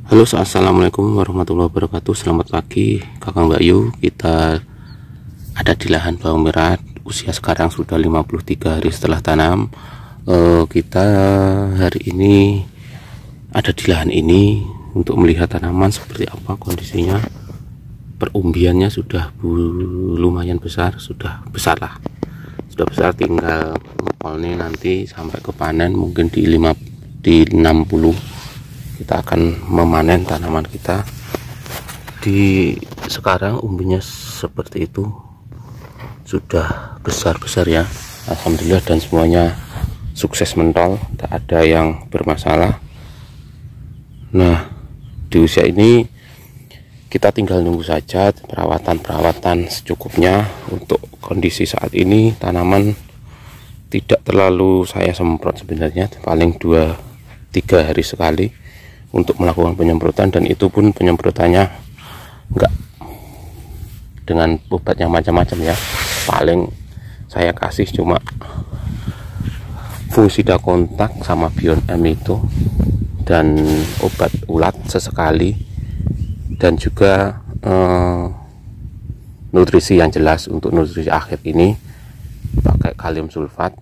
Halo, assalamualaikum warahmatullahi wabarakatuh. Selamat pagi Kakang Mbak Yu. Kita ada di lahan bawang merah. Usia sekarang sudah 53 hari setelah tanam. Kita hari ini ada di lahan ini untuk melihat tanaman seperti apa kondisinya. Perumbiannya sudah lumayan besar, sudah besar lah. Sudah besar, tinggal ngepolnya nanti sampai ke panen mungkin di 60. Kita akan memanen tanaman kita. Sekarang umbinya seperti itu, sudah besar-besar ya, alhamdulillah, dan semuanya sukses mentol, tak ada yang bermasalah. Nah, di usia ini kita tinggal nunggu saja perawatan secukupnya. Untuk kondisi saat ini tanaman tidak terlalu saya semprot sebenarnya, paling 2-3 hari sekali untuk melakukan penyemprotan, dan itu pun penyemprotannya enggak dengan obat yang macam-macam ya. Paling saya kasih cuma fungisida kontak sama Bion M itu, dan obat ulat sesekali, dan juga nutrisi yang jelas. Untuk nutrisi akhir ini pakai kalium sulfat.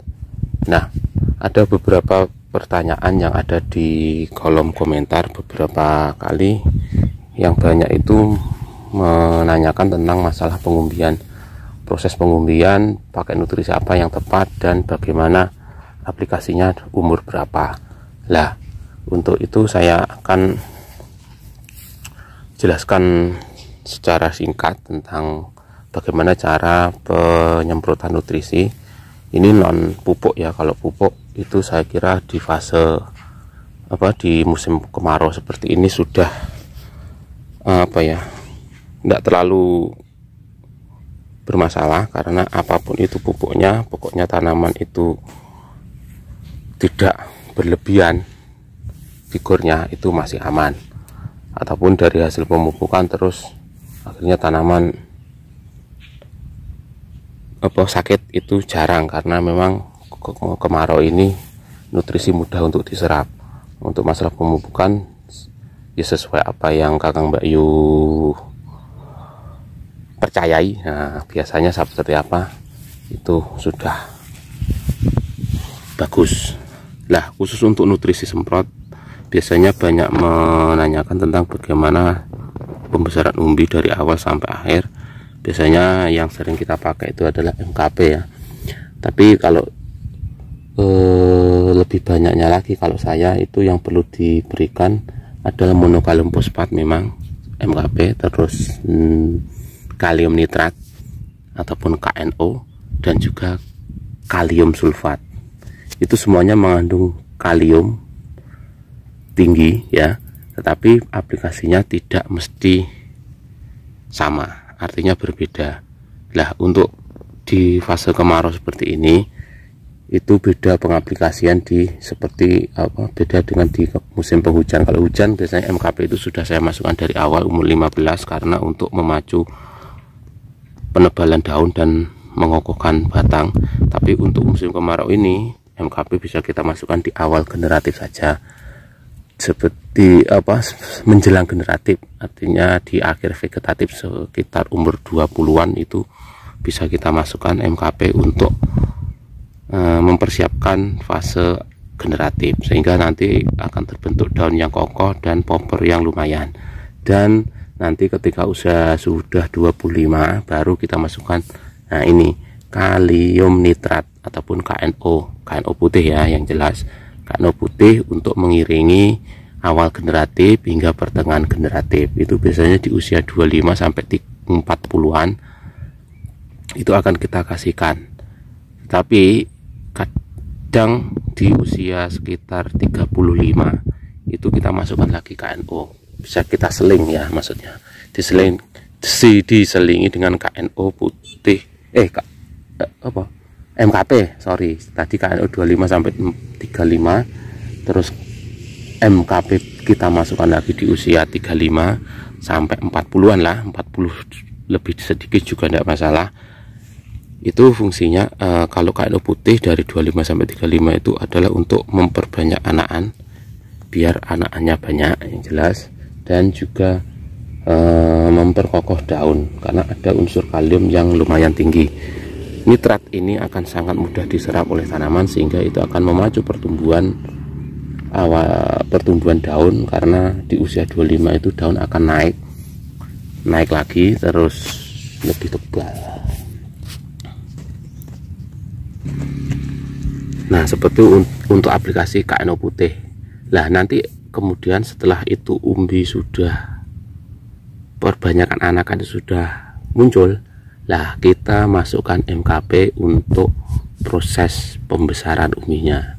Nah, ada beberapa pertanyaan yang ada di kolom komentar beberapa kali, yang banyak itu menanyakan tentang masalah pengumbian, proses pengumbian, pakai nutrisi apa yang tepat, dan bagaimana aplikasinya, umur berapa. Lah, untuk itu saya akan jelaskan secara singkat tentang bagaimana cara penyemprotan nutrisi. Ini non pupuk ya. Kalau pupuk itu saya kira di fase di musim kemarau seperti ini sudah tidak terlalu bermasalah, karena apapun itu pupuknya, pokoknya tanaman itu tidak berlebihan, figurnya itu masih aman. Ataupun dari hasil pemupukan terus akhirnya tanaman sakit, itu jarang, karena memang kemarau ini nutrisi mudah untuk diserap. Untuk masalah pemupukan ya sesuai apa yang Kakang Mbak Yu percayai. Nah, biasanya seperti apa itu sudah bagus lah. Khusus untuk nutrisi semprot, biasanya banyak menanyakan tentang bagaimana pembesaran umbi dari awal sampai akhir. Biasanya yang sering kita pakai itu adalah MKP ya. Tapi kalau lebih banyaknya lagi, kalau saya itu yang perlu diberikan adalah monokalium fosfat, memang MKP, terus kalium nitrat ataupun KNO, dan juga kalium sulfat. Itu semuanya mengandung kalium tinggi ya, tetapi aplikasinya tidak mesti sama, artinya berbeda. Lah, untuk di fase kemarau seperti ini itu beda pengaplikasian beda dengan di musim penghujan. Kalau hujan biasanya MKP itu sudah saya masukkan dari awal umur 15, karena untuk memacu penebalan daun dan mengokohkan batang. Tapi untuk musim kemarau ini MKP bisa kita masukkan di awal generatif saja, seperti menjelang generatif, artinya di akhir vegetatif sekitar umur 20-an itu bisa kita masukkan MKP untuk mempersiapkan fase generatif, sehingga nanti akan terbentuk daun yang kokoh dan popor yang lumayan. Dan nanti ketika usia sudah 25 baru kita masukkan ini kalium nitrat ataupun KNO putih ya, yang jelas KNO putih, untuk mengiringi awal generatif hingga pertengahan generatif. Itu biasanya di usia 25 sampai 40-an itu akan kita kasihkan. Tapi kadang di usia sekitar 35 itu kita masukkan lagi KNO. Bisa kita seling ya, maksudnya diselingi dengan KNO putih MKP, sorry, tadi KNO 25 sampai 35, terus MKP kita masukkan lagi di usia 35 sampai 40-an lah, 40 lebih sedikit juga tidak masalah. Itu fungsinya kalau KNO putih dari 25 sampai 35 itu adalah untuk memperbanyak anakan, biar anakannya banyak, yang jelas. dan juga memperkokoh daun karena ada unsur kalium yang lumayan tinggi. Nitrat ini akan sangat mudah diserap oleh tanaman sehingga itu akan memacu pertumbuhan daun, karena di usia 25 itu daun akan naik lagi terus lebih tebal. Nah, seperti untuk aplikasi KNO putih. Lah nanti kemudian setelah itu umbi sudah perbanyakan anakan sudah muncul, lah kita masukkan MKP untuk proses pembesaran umbinya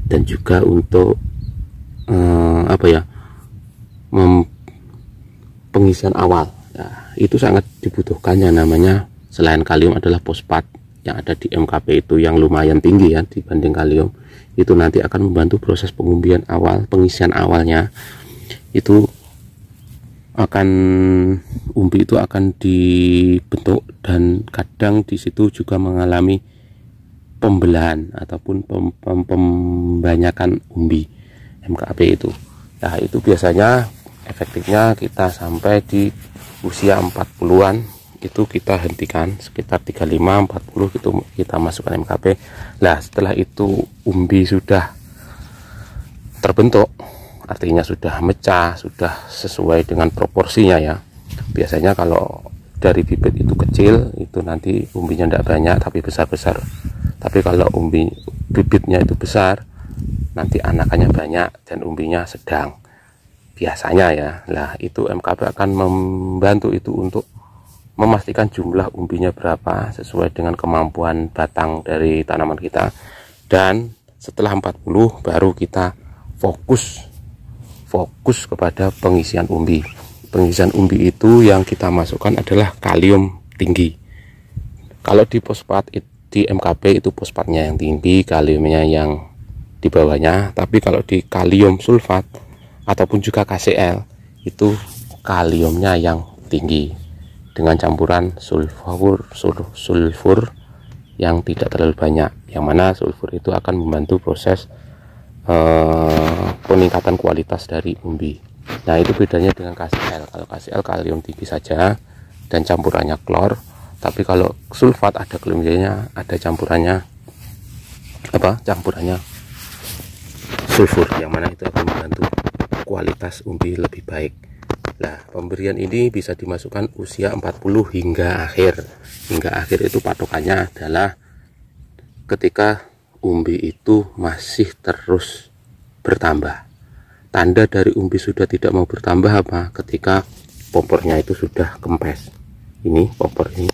dan juga untuk pengisian awal. Nah, itu sangat dibutuhkan yang namanya selain kalium adalah fosfat yang ada di MKP itu yang lumayan tinggi ya dibanding kalium. Itu nanti akan membantu proses pengumbian awal, pengisian awalnya. Itu umbi itu akan dibentuk dan kadang di situ juga mengalami pembelahan ataupun pembanyakan umbi MKP itu. Nah, itu biasanya efektifnya kita sampai di usia 40-an itu kita hentikan, sekitar 35-40 itu kita masukkan MKP. Nah, setelah itu umbi sudah terbentuk, artinya sudah mecah, sudah sesuai dengan proporsinya ya. Biasanya kalau dari bibit itu kecil, itu nanti umbinya tidak banyak tapi besar-besar. Tapi kalau bibitnya itu besar, nanti anakannya banyak dan umbinya sedang. Biasanya ya. Nah, itu MKP akan membantu itu untuk memastikan jumlah umbinya berapa sesuai dengan kemampuan batang dari tanaman kita. Dan setelah 40 baru kita fokus kepada pengisian umbi. Pengisian umbi itu yang kita masukkan adalah kalium tinggi. Kalau di fosfat di MKP itu fosfatnya yang tinggi, kaliumnya yang di bawahnya. Tapi kalau di kalium sulfat ataupun juga KCl itu kaliumnya yang tinggi dengan campuran sulfur yang tidak terlalu banyak. Yang mana sulfur itu akan membantu proses peningkatan kualitas dari umbi. Nah, itu bedanya dengan KCl. Kalau KCl kalium tinggi saja dan campurannya klor, tapi kalau sulfat ada kaliumnya, ada campurannya sulfur, yang mana itu akan membantu kualitas umbi lebih baik. Nah, pemberian ini bisa dimasukkan usia 40 hingga akhir. Hingga akhir itu patokannya adalah ketika umbi itu masih terus bertambah. Tanda dari umbi sudah tidak mau bertambah apa? Ketika popornya itu sudah kempes. Ini popor ini.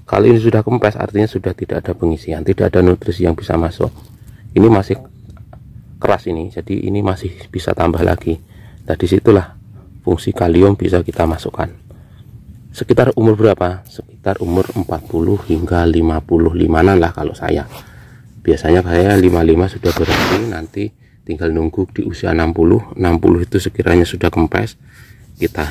Kali ini sudah kempes, artinya sudah tidak ada pengisian, tidak ada nutrisi yang bisa masuk. Ini masih keras ini, jadi ini masih bisa tambah lagi. Nah, disitulah fungsi kalium bisa kita masukkan. Sekitar umur berapa? Sekitar umur 40 hingga 55 lah kalau saya. Biasanya saya 55 sudah berhenti, nanti tinggal nunggu di usia 60 itu sekiranya sudah kempes, kita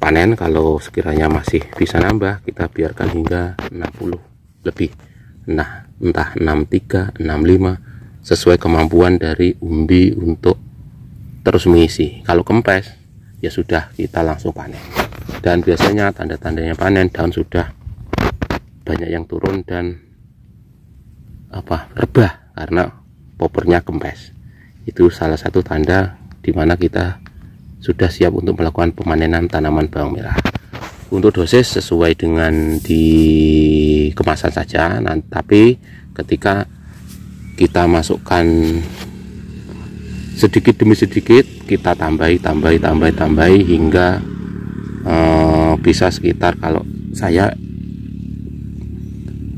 panen. Kalau sekiranya masih bisa nambah, kita biarkan hingga 60 lebih. Nah, entah 63, 65 sesuai kemampuan dari umbi untuk terus mengisi. Kalau kempes ya sudah, kita langsung panen. Dan biasanya tanda-tandanya panen, daun sudah banyak yang turun dan rebah karena popornya kempes. Itu salah satu tanda dimana kita sudah siap untuk melakukan pemanenan tanaman bawang merah. Untuk dosis sesuai dengan di kemasan saja. Tapi ketika kita masukkan sedikit demi sedikit, kita tambahi hingga bisa sekitar, kalau saya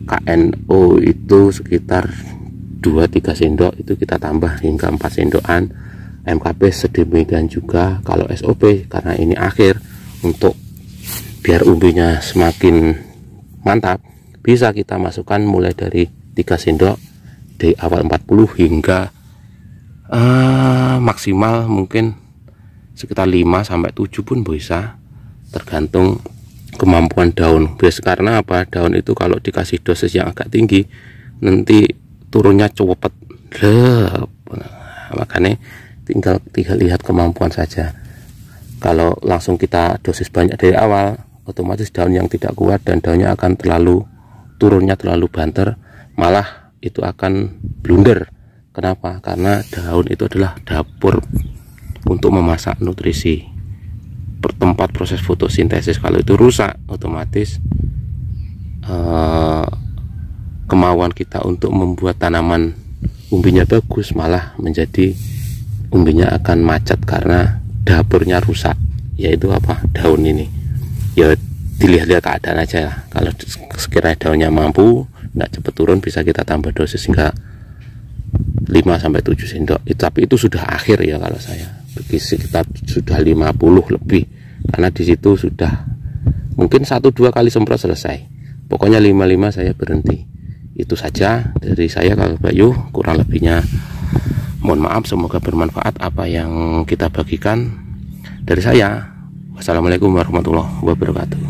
KNO itu sekitar 2-3 sendok, itu kita tambah hingga 4 sendokan. MKP sedemikian juga. Kalau SOP, karena ini akhir, untuk biar umbinya semakin mantap, bisa kita masukkan mulai dari 3 sendok di awal 40 hingga maksimal mungkin sekitar 5-7 pun bisa, tergantung kemampuan daun. Karena apa? Daun itu kalau dikasih dosis yang agak tinggi nanti turunnya cepet. Makanya tinggal lihat kemampuan saja. Kalau langsung kita dosis banyak dari awal, otomatis daun yang tidak kuat dan daunnya akan turunnya terlalu banter, malah itu akan blunder. Kenapa? Karena daun itu adalah dapur untuk memasak nutrisi, tempat proses fotosintesis. Kalau itu rusak, otomatis kemauan kita untuk membuat tanaman umbinya bagus malah menjadi umbinya akan macet karena dapurnya rusak, yaitu apa? Daun ini. Ya dilihat-lihat keadaan aja lah. Kalau sekiranya daunnya mampu, nggak cepat turun, bisa kita tambah dosis hingga 5-7 sendok. Tapi itu sudah akhir ya kalau saya. Sekitar sudah 50 lebih. Karena di situ sudah mungkin 1-2 kali semprot selesai. Pokoknya 5-5 saya berhenti. Itu saja dari saya, Kakak Bayu. Kurang lebihnya mohon maaf, semoga bermanfaat apa yang kita bagikan dari saya. Wassalamualaikum warahmatullahi wabarakatuh.